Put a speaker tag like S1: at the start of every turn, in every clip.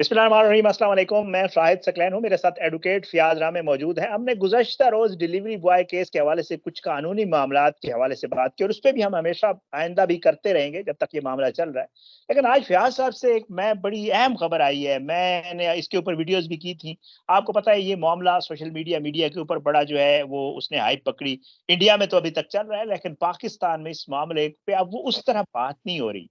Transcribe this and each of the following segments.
S1: बिस्मिल्लाहिर्रहमानिर्रहीम, अस्सलाम वालेकुम। मैं शाहिद सकलैन हूँ, मेरे साथ एडवोकेट फ़ियाज़ रामे मौजूद हैं। हमने गुज़श्ता रोज़ डिलीवरी बॉय केस के हवाले से कुछ कानूनी मामलात के हवाले से बात की और उसपे भी हम हमेशा आइंदा भी करते रहेंगे जब तक ये मामला चल रहा है। लेकिन आज फ़ियाज़ साहब से एक बड़ी अहम खबर आई है, मैंने इसके ऊपर वीडियोज़ भी की थी। आपको पता है ये मामला सोशल मीडिया के ऊपर बड़ा जो है वो उसने हाइप पकड़ी। इंडिया में तो अभी तक चल रहा है, लेकिन पाकिस्तान में इस मामले पे अब वो उस तरह बात नहीं हो रही।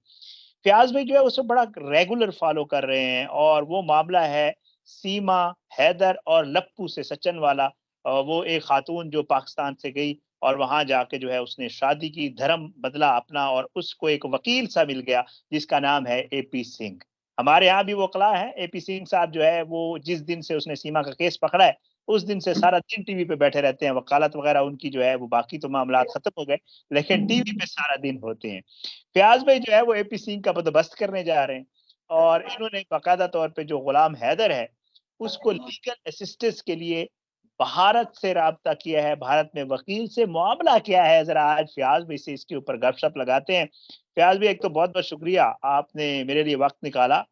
S1: फ़ियाज़ भाई जो है उसे बड़ा रेगुलर फ़ॉलो कर रहे हैं और वो मामला है सीमा, हैदर और लप्पू से सचन वाला। वो एक ख़ातून जो पाकिस्तान से गई और वहाँ जाके जो है उसने शादी की, धर्म बदला अपना और उसको एक वकील सा मिल गया जिसका नाम है एपी सिंह। हमारे यहाँ भी वो वकला हैं, एपी सिंह साहब जो है वो जिस दिन से उसने सीमा का केस पकड़ा है, उस दिन से सारा दिन टीवी पे बैठे रहते हैं। वकालत वग़ैरह उनकी जो है वो बाकी तो मामलात ख़त्म हो गए, लेकिन टीवी पे सारा दिन होते हैं। फ़ियाज़ भाई जो है वो एपी सिंह का बंदोबस्त करने जा रहे हैं और इन्होंने बाकायदा तौर पे जो गुलाम हैदर है, उसको लीगल असिस्टेंस के लिए भारत से राब्ता किया है, भारत में वकील से मामला क्या है, ज़रा आज फ़ियाज़ भाई से इसके ऊपर गपशप लगाते हैं। फ़ियाज़ भाई एक तो बहुत-बहुत शुक्रिया, आपने मेरे लिए वक़्त निकाला।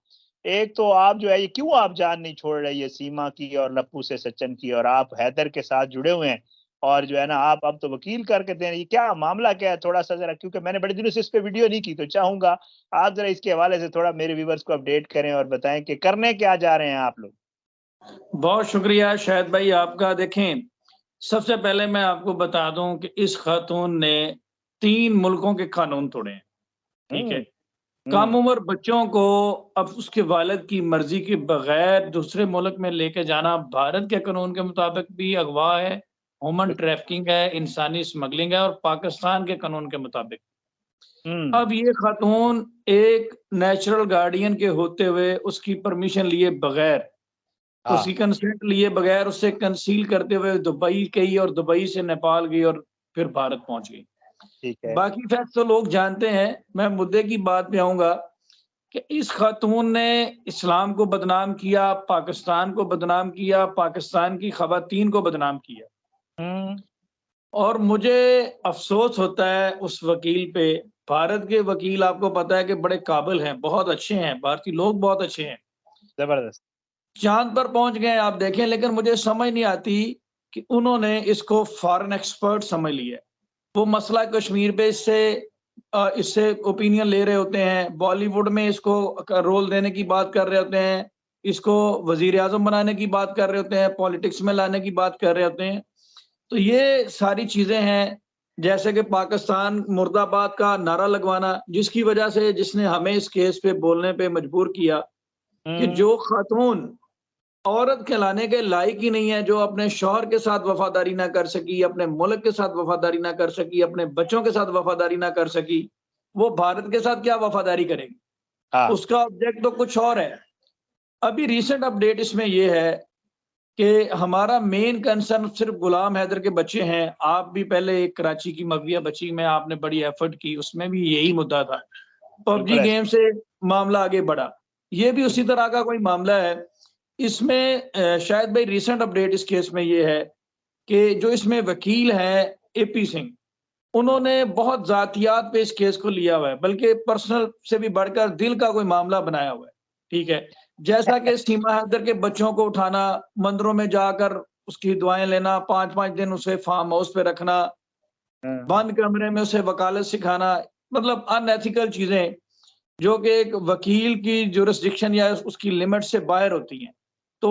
S1: एक तो आप जो है ये क्यों आप जान नहीं छोड़ रहे ये सीमा की और लप्पू से सज्जन की और आप हैदर के साथ जुड़े हुए हैं और जो है ना आप अब तो वकील करके दे रहे हैं, ये क्या मामला क्या है? थोड़ा-सा ज़रा क्योंकि मैंने बड़े दिनों से इस पे वीडियो नहीं की, तो चाहूँगा आप ज़रा इसके हवाले से थोड़ा मेरे व्यूअर्स को अपडेट करें और बताएँ कि करने क्या जा रहे हैं आप लोग?
S2: बहुत शुक्रिया शाहिद भाई आपका। देखें, सबसे पहले मैं आपको बता दूं कि इस खातून ने 3 मुल्कों के कानून तोड़े हैं, ठीक है?
S1: हुँ,
S2: कम
S1: हुँ,
S2: उम्र बच्चों को अब उसके वालिद की मर्ज़ी के बगैर दूसरे मुल्क में लेके जाना भारत के कानून के मुताबिक भी अगवा है, ह्यूमन ट्रैफिकिंग है, इंसानी स्मगलिंग है और पाकिस्तान के कानून के मुताबिक।
S1: हुँ,
S2: अब ये खातून एक नेचुरल गार्डियन के होते हुए उसकी परमिशन लिए बगैर,
S1: हाँ,
S2: उसकी कंसेंट लिए बगैर, उससे कंसील करते हुए दुबई गई और दुबई से नेपाल गई और फिर भारत पहुँच गई।
S1: ठीक है।
S2: बाकी फैक्ट तो लोग जानते हैं, मैं मुद्दे की बात पे आऊँगा कि इस खातून ने इस्लाम को बदनाम किया, पाकिस्तान को बदनाम किया, पाकिस्तान की ख़वातीन को बदनाम किया
S1: हुँ,
S2: और मुझे अफ़सोस होता है उस वकील पे। भारत के वकील आपको पता है कि बड़े काबिल हैं, बहुत अच्छे हैं, भारतीय लोग बहुत अच्छे हैं।
S1: ज़बरदस्त।
S2: चाँद पर पहुँच गए आप देखें, लेकिन मुझे समझ नहीं आती कि उन्होंने इसको फ़ॉरेन एक्सपर्ट समझ लिया है। वो मसला कश्मीर पे इससे ओपिनियन ले रहे होते हैं, बॉलीवुड में इसको रोल देने की बात कर रहे होते हैं, इसको वज़ीर-ए-आज़म बनाने की बात कर रहे होते हैं, पॉलिटिक्स में लाने की बात कर रहे होते हैं। तो ये सारी चीज़ें हैं, जैसे कि पाकिस्तान मुर्दाबाद का नारा लगवाना, जिसकी वजह से जिसने हमें इस केस पे बोलने पे मजबूर किया कि
S1: हुँ,
S2: जो खातून औरत कहलाने के लायक ही नहीं है, जो अपने शौहर के साथ वफ़ादारी ना कर सकी, अपने मुल्क के साथ वफ़ादारी ना कर सकी, अपने बच्चों के साथ वफ़ादारी ना कर सकी, वो भारत के साथ क्या वफ़ादारी करेगी?
S1: हाँ,
S2: उसका ऑब्जेक्ट तो कुछ और है। अभी रीसेंट अपडेट इसमें ये है कि हमारा मेन कंसर्न सिर्फ़ गुलाम हैदर के बच्चे हैं। आप भी पहले एक कराची की मगविया बच्ची में आपने बड़ी एफ़र्ट की, उसमें भी यही मुद्दा था। पबजी
S1: बिल्कुल ऐसे
S2: गेम से मामला आगे बढ़ा। ये भी
S1: बिल्कुल,
S2: उसी तरह का कोई मामला है। इसमें शायद भाई रीसेंट अपडेट इस केस में ये है कि जो इसमें वकील हैं एपी सिंह, उन्होंने बहुत ज़ातियात पे इस केस को लिया हुआ है, बल्कि पर्सनल से भी बढ़कर दिल का कोई मामला बनाया हुआ है, ठीक है? जैसा कि सीमा हैदर के बच्चों को उठाना, मंदिरों में जाकर उसकी दुआएँ लेना, 5-5 दिन उसे फार्म हाउस पे रखना,
S1: हाँ,
S2: बंद कमरे में उसे वकालत सिखाना, मतलब अनएथिकल चीज़ें जो कि एक वकील की जुरिस्डिक्शन या उसकी लिमिट से बाहर होती हैं। तो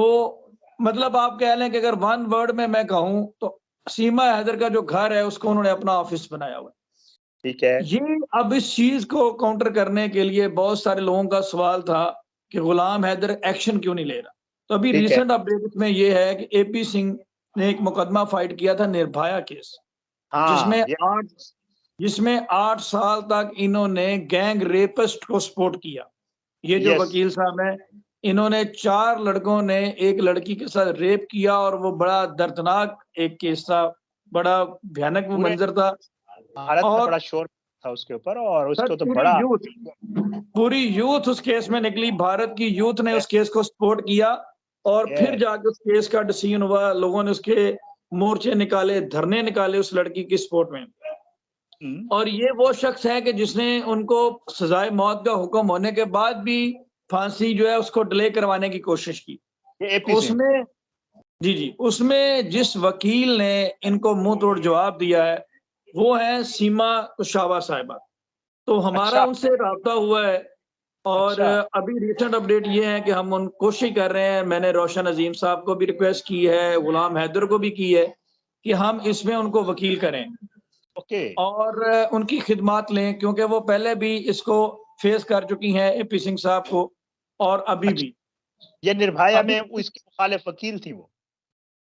S2: मतलब आप कह लें कि अगर वन वर्ड में मैं कहूँ तो सीमा हैदर का जो घर है उसको उन्होंने अपना ऑफ़िस बनाया हुआ है।
S1: ठीक है,
S2: ये अब इस चीज़ को काउंटर करने के लिए बहुत सारे लोगों का सवाल था कि गुलाम हैदर एक्शन क्यों नहीं ले रहा? तो अभी
S1: ठीक है।
S2: रिसेंट अपडेट इसमें ये है कि एपी सिंह ने एक मुकदमा फाइट किया था निर्भया केस,
S1: हाँ,
S2: जिसमें
S1: ये
S2: 8 जिसमें 8 साल तक इन्होंने गैंग रेपिस्ट को सपोर्ट किया। ये जो
S1: यस,
S2: वकील साहब हैं, इन्होंने 4 लड़कों ने एक लड़की के साथ रेप किया और वो बड़ा दर्दनाक एक केस था, बड़ा भयानक वो
S1: पूरे
S2: मंज़र था
S1: भारत में
S2: और
S1: बड़ा शोर था उसके ऊपर और
S2: सर
S1: उसको तो बड़ा
S2: पूरी यूथ उस केस में निकली, भारत की यूथ ने उस केस को सपोर्ट किया और फिर
S1: यस,
S2: जाके उस केस का डिसीजन हुआ, लोगों ने उसके मोर्चे निकाले, धरने निकाले उस लड़की की सपोर्ट में।
S1: हुँ,
S2: और ये वो शख्स है कि जिसने उनको सज़ाए मौत का हुक्म होने के बाद भी फांसी जो है उसको डिले करवाने की कोशिश की।
S1: ये AP से।
S2: उसमें जी, उसमें जिस वकील ने इनको मुंह तोड़ जवाब दिया है वो है सीमा कुशावा साहिबा। तो हमारा
S1: अच्छा,
S2: उनसे राब्ता हुआ है और
S1: अच्छा,
S2: अभी रिसेंट अपडेट ये है कि हम उन कोशिश कर रहे हैं, मैंने रोशन अजीम साहब को भी रिक्वेस्ट की है, गुलाम हैदर को भी की है कि हम इसमें उनको वकील करें
S1: ओके।
S2: और उनकी खिदमात लें, क्योंकि वो पहले भी इसको फेस कर चुकी हैं AP सिंह साहब को और अभी
S1: अच्छा,
S2: भी।
S1: ये निर्भया
S2: अभी
S1: में उसके मुखालिफ वकील थी वो।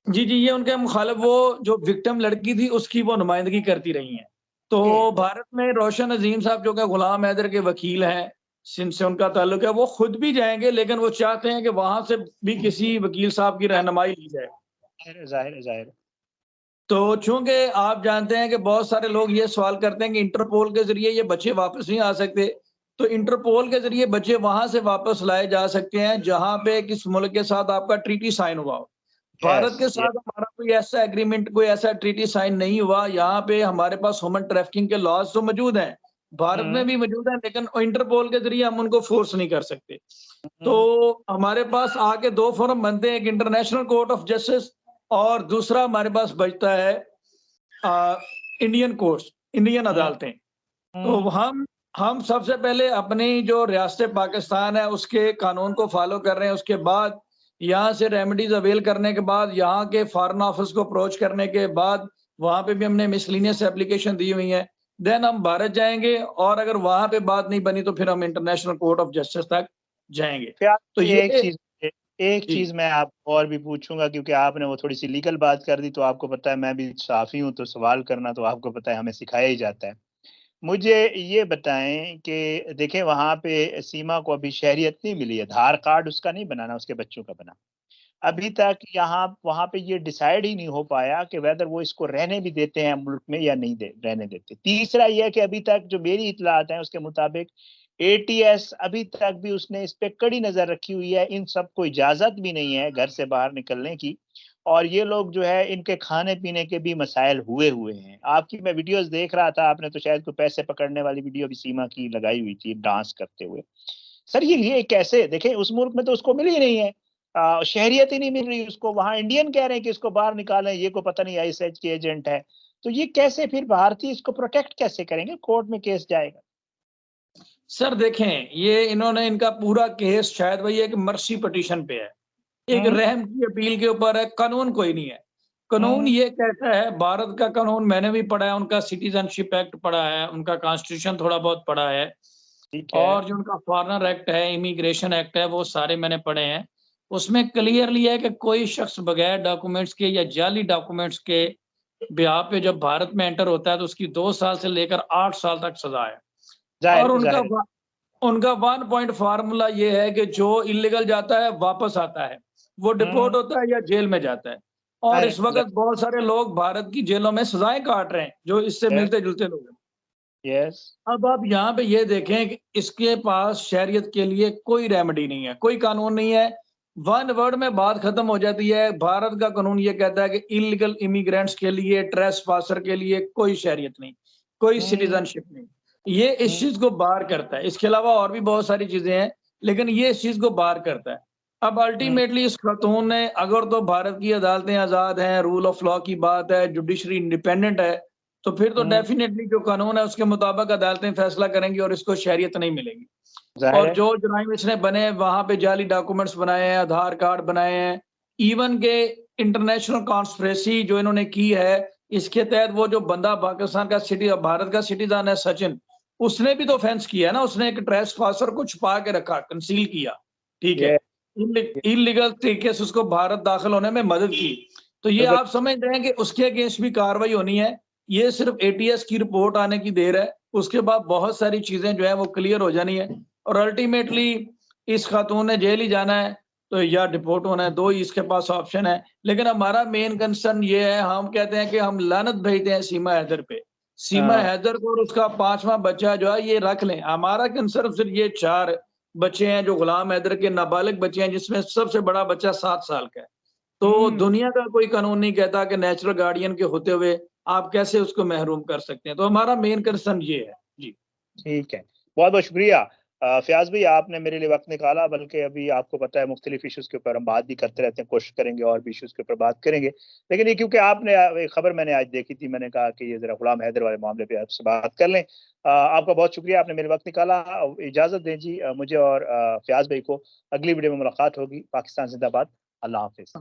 S2: जी, ये उनके मुखालिफ वो जो विक्टिम लड़की थी उसकी वो नुमाइंदगी करती रही हैं। तो
S1: ओके,
S2: भारत में रोशन अजीम साहब जो कि गुलाम हैदर के वकील हैं, जिनसे उनका ताल्लुक है, वो खुद भी जाएँगे लेकिन वो चाहते हैं कि वहाँ से भी किसी वकील साहब की रहनुमाई ली जाए।
S1: ज़ाहिर है, ज़ाहिर है।
S2: तो चूँकि आप जानते हैं कि बहुत सारे लोग ये सवाल करते हैं कि इंटरपोल के ज़रिए ये बच्चे वापस नहीं आ सकते। तो इंटरपोल के ज़रिए बच्चे वहाँ से वापस लाए जा सकते हैं जहाँ पे किस मुल्क के साथ आपका ट्रीटी साइन हुआ हो। भारत के
S1: यस, ये
S2: साथ हमारा कोई ऐसा एग्रीमेंट, कोई ऐसा ट्रीटी साइन नहीं हुआ। यहाँ पे हमारे पास ह्यूमन ट्रैफिकिंग के लॉज़ तो मौजूद हैं, भारत में
S1: हुँ,
S2: भी मौजूद हैं, लेकिन इंटरपोल के ज़रिए हम उनको फ़ोर्स नहीं कर सकते।
S1: हुँ,
S2: तो हमारे पास आगे 2 फोरम बनते हैं, एक इंटरनेशनल कोर्ट ऑफ जस्टिस और दूसरा हमारे पास बचता है अ, इंडियन कोर्ट्स, इंडियन
S1: हुँ,
S2: अदालतें। तो
S1: हुँ,
S2: हम सबसे पहले अपनी जो रियासत पाकिस्तान है उसके कानून को फॉलो कर रहे हैं। उसके बाद यहाँ से रेमेडीज अवेल करने के बाद, यहाँ के फॉरेन ऑफिस को अप्रोच करने के बाद, वहाँ पे भी हमने मिसलेनियस एप्लीकेशन दी हुई है। देन हम भारत जाएँगे और अगर वहाँ पे बात नहीं बनी तो फिर हम इंटरनेशनल कोर्ट ऑफ जस्टिस तक जाएँगे।
S1: फिर आप
S2: तो
S1: एक
S2: ये
S1: चीज़ एक
S2: जी।
S1: चीज़ मैं आपको और भी पूछूँगा क्योंकि आपने वो थोड़ी-सी लीगल बात कर दी, तो आपको पता है मैं भी साफ़ी हूँ, तो सवाल करना तो आपको पता है हमें सिखाया ही जाता है। मुझे ये बताएँ कि देखिए वहाँ पे सीमा को अभी शहरियत नहीं मिली है, आधार कार्ड उसका नहीं बनाना, उसके बच्चों का बना। अभी तक यहाँ वहाँ पे ये डिसाइड ही नहीं हो पाया कि वेदर वो इसको रहने भी देते हैं मुल्क में या नहीं दे रहने देते। तीसरा ये है कि अभी तक जो मेरी इत्तलात हैं उसके मुताबिक ATS अभी तक भी उसने इस पे कड़ी नज़र रखी हुई है। इन सबको इजाज़त भी नहीं है घर से बाहर निकलने की और ये लोग जो है इनके खाने-पीने के भी मसाइल हुए हुए हैं। आपकी मैं वीडियोज़ देख रहा था, आपने तो शायद कोई पैसे पकड़ने वाली वीडियो भी सीमा की लगाई हुई थी डांस करते हुए। सर ये कैसे? देखें उस मुल्क में तो उसको मिल ही नहीं है। शहरियत ही नहीं मिल रही उसको, वहाँ इंडियन कह रहे हैं कि इसको बाहर निकालें, ये को पता नहीं आईएसआईएस के एजेंट है। तो ये कैसे फिर भारतीय इसको प्रोटेक्ट कैसे करेंगे? कोर्ट में केस जाएगा।
S2: सर देखें, ये इन्होंने इनका पूरा केस शायद वही है कि मर्सी पिटीशन पे है। एक
S1: हुँ,
S2: रहम की अपील के ऊपर है, कानून कोई नहीं है। कानून
S1: हुँ,
S2: ये कहता है, भारत का कानून मैंने भी पढ़ा है, उनका सिटीज़नशिप एक्ट पढ़ा है, उनका कॉन्स्टिट्यूशन थोड़ा बहुत पढ़ा है
S1: ठीक है।
S2: और जो उनका फॉरेनर एक्ट है, इमिग्रेशन एक्ट है, वो सारे मैंने पढ़े हैं। उसमें क्लियरली है कि कोई शख्स बगैर डॉक्यूमेंट्स के या जाली डॉक्यूमेंट्स के बिहाफ़ पे जब भारत में एंटर होता है तो उसकी 2 साल से लेकर 8 साल तक सज़ा है। और
S1: ज़ाहिर है।
S2: उनका 1 पॉइंट फ़ॉर्मूला ये है कि जो इल्लीगल जाता है, वापस आता है। वो डिपोर्ट
S1: हुँ,
S2: होता है या जेल में जाता है। और
S1: ज़ाहिर
S2: इस
S1: है,
S2: वक़्त बहुत सारे लोग भारत की जेलों में सज़ाएँ काट रहे हैं, जो इससे
S1: यस,
S2: मिलते-जुलते लोग हैं।
S1: यस।
S2: अब आप यहाँ पे ये देखें कि इसके पास शहरियत के लिए कोई रेमेडी नहीं है, कोई कानून नहीं है। 1 वर्ड में बात खत्म हो जाती है। भारत का कानून ये कहता है कि इल्लीगल इमिग्रेंट्स के लिए, ट्रेसपासर के लिए कोई शहरियत नहीं, कोई
S1: हुँ,
S2: सिटीज़नशिप नहीं। ये इस
S1: हुँ,
S2: चीज़ को बार करता है। इसके अलावा और भी बहुत सारी चीज़ें हैं, लेकिन ये इस चीज़ को बार करता है। अब
S1: हुँ,
S2: अल्टीमेटली इस खातून ने, अगर तो भारत की अदालतें आज़ाद हैं, रूल ऑफ लॉ की बात है, जुडिशरी इंडिपेंडेंट है, तो फिर तो
S1: हुँ,
S2: डेफिनिटली जो कानून है उसके मुताबिक अदालतें फैसला करेंगी और इसको शहरियत नहीं मिलेगी।
S1: ज़ाहिर
S2: और
S1: है।
S2: जो जुराइम इसने बने हैं, वहाँ पे जाली डॉक्यूमेंट्स बनाए हैं, आधार कार्ड बनाए हैं, इवन के इंटरनेशनल कॉन्स्पिरेसी जो इन्होंने की है, इसके तहत वो जो बंदा पाकिस्तान का भारत का सिटीज़न है सचिन, उसने भी तो ऑफेंस किया है ना, उसने एक ट्रेसपासर को छुपा के रखा, कंसील किया, ठीक है?
S1: ये
S2: इल्लीगल तरीके से उसको भारत दाखिल होने में मदद की। तो ये
S1: बिल्कुल
S2: आप समझ रहे हैं कि उसके अगेंस्ट भी कार्रवाई होनी है। ये सिर्फ़ ATS की रिपोर्ट आने की देर है, उसके बाद बहुत सारी चीज़ें जो हैं वो क्लियर हो जानी है और अल्टीमेटली इस खातून ने जेल ही जाना है, तो या डिपोर्ट होना है, 2 ही इसके पास ऑप्शन है। लेकिन हमारा मेन कंसर्न ये है, हम कहते हैं कि हम लानत भेजते हैं सीमा हैदर पे। सीमा
S1: हाँ,
S2: हैदर को और उसका 5वां बच्चा जो है ये रख लें। हमारा कंसर्न सिर्फ़ ये 4 बच्चे हैं जो गुलाम हैदर के नाबालिग बच्चे हैं, जिसमें सबसे बड़ा बच्चा 7 साल का है। तो
S1: हुँ,
S2: दुनिया का कोई कानून नहीं कहता कि नेचुरल गार्डियन के होते हुए आप कैसे उसको महरूम कर सकते हैं। तो हमारा मेन कंसर्न ये है। जी।
S1: ठीक है। बहुत-बहुत शुक्रिया। फयाज भाई, आपने मेरे लिए वक्त निकाला, बल्कि अभी आपको पता है मुख्तलिफ इशूज़ के ऊपर हम बात भी करते रहते हैं, कोशिश करेंगे और भी इशूज़ के ऊपर बात करेंगे। लेकिन ये क्योंकि आपने एक खबर मैंने आज देखी थी, मैंने कहा कि ये ज़रा गुलाम हैदर वाले मामले पे आपसे बात कर लें। आपका बहुत शुक्रिया, आपने मेरे वक्त निकाला। इजाज़त दें जी मुझे और फयाज भाई को। अगली वीडियो में मुलाकात होगी। पाकिस्तान जिंदाबाद। अल्लाह हाफिज़।